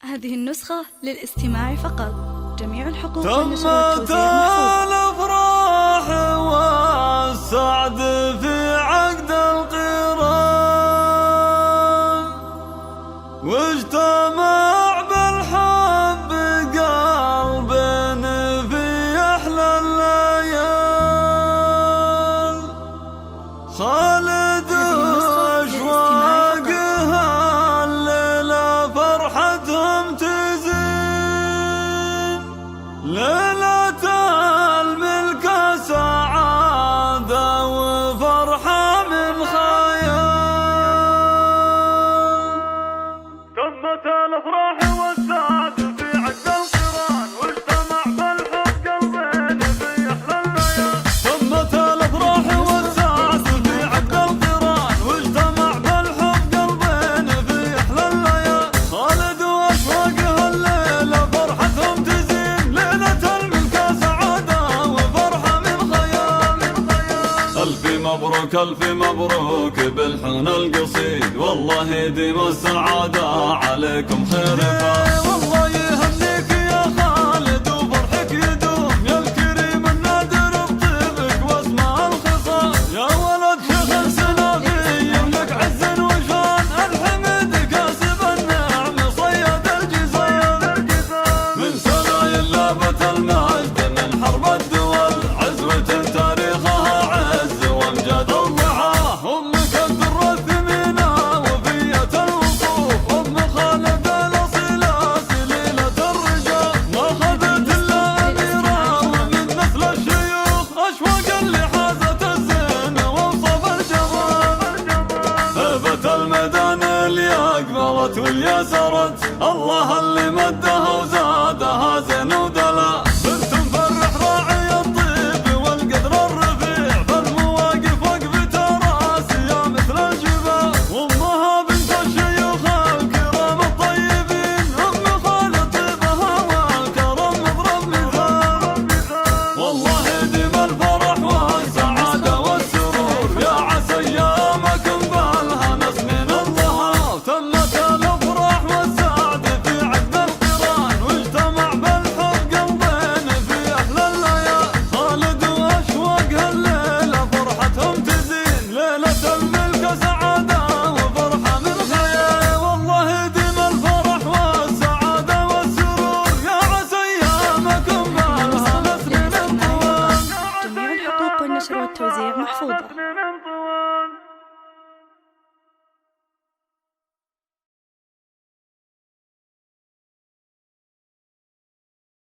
هذه النسخة للاستماع فقط. جميع الحقوق تمت الأفراح والسعد في عقد القران، واجتمع بالحب قلبين في أحلى الليال. خالد وأشواقها الليلة فرحتهم تزين، ليلة الملك سعادة وفرحة من خيال. تمت الأفراح والسعد في عقد القران، واجتمع بالحب قلبين في أحلى الليال. تمت الأفراح والسعد في عقد القران، واجتمع بالحب قلبين في أحلى الليال. خالد وأشواقها الليلة فرحتهم تزين، ليلة الملك سعادة وفرحة من خيال. ألف مبروك ألف مبروك بالحن القصيد، والله يديم السعادة عليكم خير فاز. والله يهنيك يا خالد وفرحك يدوم، يا الكريم النادر بطيبك واسماء الخصال. يا ولد شيخ سنافي يملك عز وشان، الحمد كاسب النعم صيد الجزال. من سنايا لابت المجد من حرب الدول، عزوة تاريخها عز وامجاد الضحى. أمك الدر الثمينة وفية الوصوف، أم خالد الأصيلة سليلة الرجال. ما خذت إلا أميرة ومن نسل الشيوخ، أشواق اللي حازت الزين ووصف الجمال. هبت الميدان اللي أقبلت واللي سرت، الله اللي